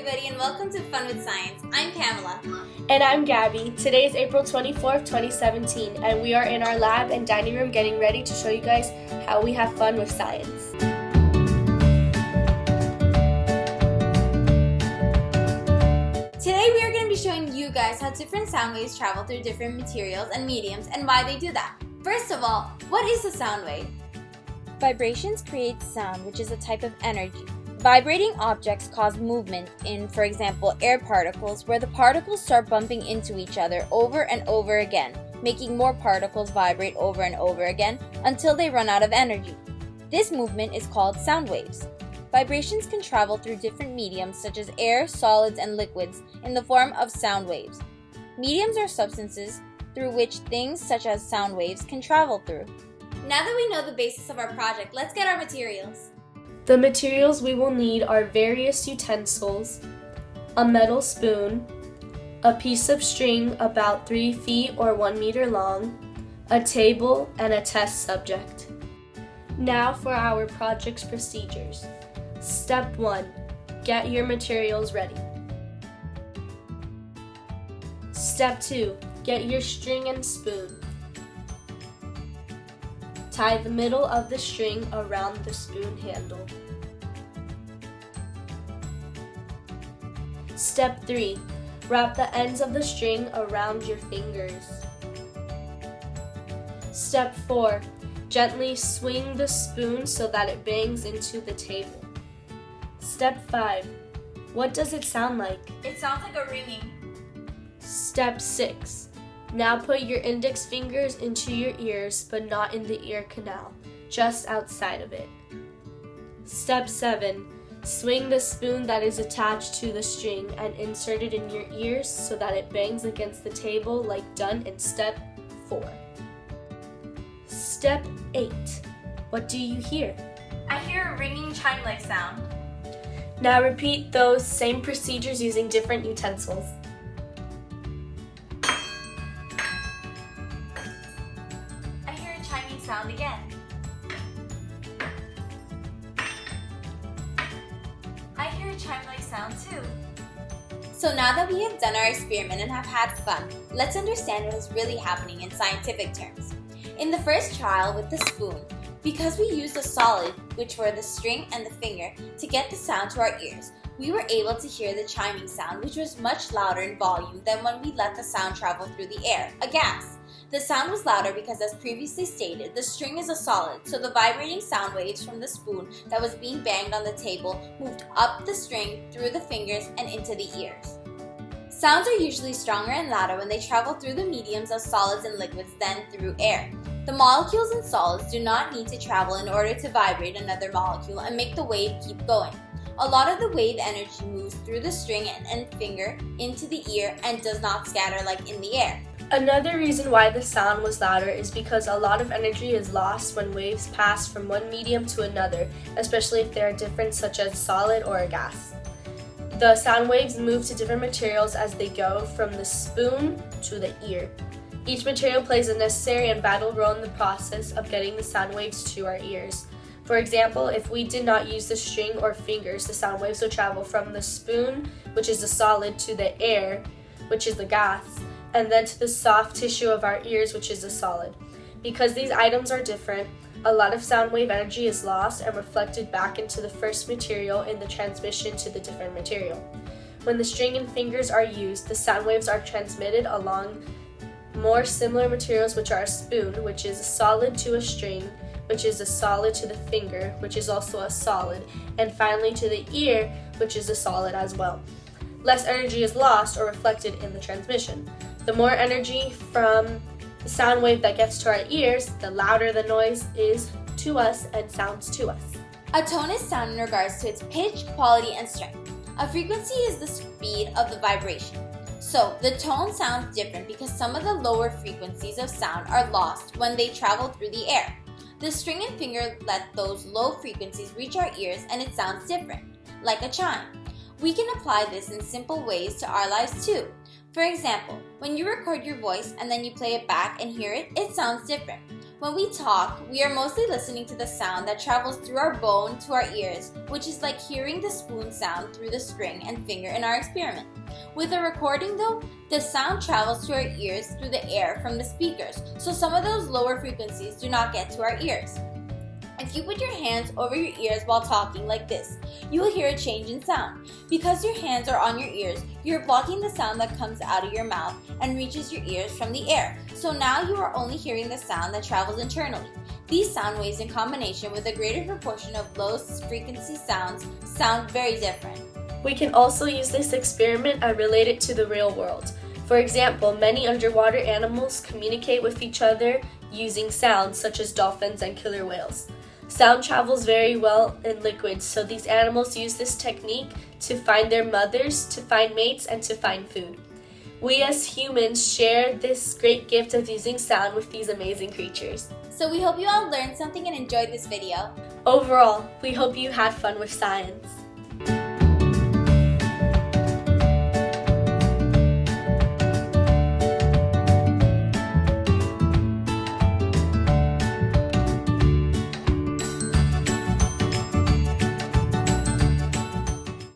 everybody, and welcome to Fun with Science. I'm Pamela. And I'm Gabby. Today is April 24th, 2017, and we are in our lab and dining room getting ready to show you guys how we have fun with science. Today we are going to be showing you guys how different sound waves travel through different materials and mediums and why they do that. First of all, what is a sound wave? Vibrations create sound, which is a type of energy. Vibrating objects cause movement in, for example, air particles, where the particles start bumping into each other over and over again, making more particles vibrate over and over again until they run out of energy. This movement is called sound waves. Vibrations can travel through different mediums such as air, solids, and liquids in the form of sound waves. Mediums are substances through which things such as sound waves can travel through. Now that we know the basis of our project, let's get our materials. The materials we will need are various utensils, a metal spoon, a piece of string about 3 feet or 1 meter long, a table, and a test subject. Now for our project's procedures. Step 1. Get your materials ready. Step 2. Get your string and spoon. Tie the middle of the string around the spoon handle. Step 3. Wrap the ends of the string around your fingers. Step 4. Gently swing the spoon so that it bangs into the table. Step 5. What does it sound like? It sounds like a ringing. Step 6. Now put your index fingers into your ears, but not in the ear canal, just outside of it. Step 7. Swing the spoon that is attached to the string and insert it in your ears so that it bangs against the table like done in Step 4. Step 8. What do you hear? I hear a ringing chime-like sound. Now repeat those same procedures using different utensils. Sound again. I hear a chime-like sound too. So now that we have done our experiment and have had fun, let's understand what is really happening in scientific terms. In the first trial with the spoon, because we used a solid, which were the string and the finger, to get the sound to our ears, we were able to hear the chiming sound, which was much louder in volume than when we let the sound travel through the air, a gas. The sound was louder because, as previously stated, the string is a solid, so the vibrating sound waves from the spoon that was being banged on the table moved up the string, through the fingers, and into the ears. Sounds are usually stronger and louder when they travel through the mediums of solids and liquids than through air. The molecules in solids do not need to travel in order to vibrate another molecule and make the wave keep going. A lot of the wave energy moves through the string and finger into the ear and does not scatter like in the air. Another reason why the sound was louder is because a lot of energy is lost when waves pass from one medium to another, especially if they are different, such as solid or a gas. The sound waves move to different materials as they go from the spoon to the ear. Each material plays a necessary and vital role in the process of getting the sound waves to our ears. For example, if we did not use the string or fingers, the sound waves would travel from the spoon, which is the solid, to the air, which is the gas, and then to the soft tissue of our ears, which is a solid. Because these items are different, a lot of sound wave energy is lost and reflected back into the first material in the transmission to the different material. When the string and fingers are used, the sound waves are transmitted along more similar materials, which are a spoon, which is a solid, to a string, which is a solid, to the finger, which is also a solid, and finally to the ear, which is a solid as well. Less energy is lost or reflected in the transmission. The more energy from the sound wave that gets to our ears, the louder the noise is to us and sounds to us. A tone is sound in regards to its pitch, quality, and strength. A frequency is the speed of the vibration. So, the tone sounds different because some of the lower frequencies of sound are lost when they travel through the air. The string and finger let those low frequencies reach our ears and it sounds different, like a chime. We can apply this in simple ways to our lives too. For example, when you record your voice and then you play it back and hear it, it sounds different. When we talk, we are mostly listening to the sound that travels through our bone to our ears, which is like hearing the spoon sound through the string and finger in our experiment. With a recording though, the sound travels to our ears through the air from the speakers, so some of those lower frequencies do not get to our ears. If you put your hands over your ears while talking like this, you will hear a change in sound. Because your hands are on your ears, you're blocking the sound that comes out of your mouth and reaches your ears from the air. So now you are only hearing the sound that travels internally. These sound waves in combination with a greater proportion of low frequency sounds sound very different. We can also use this experiment and relate it to the real world. For example, many underwater animals communicate with each other using sounds such as dolphins and killer whales. Sound travels very well in liquids, so these animals use this technique to find their mothers, to find mates, and to find food. We as humans share this great gift of using sound with these amazing creatures. So we hope you all learned something and enjoyed this video. Overall, we hope you had fun with science.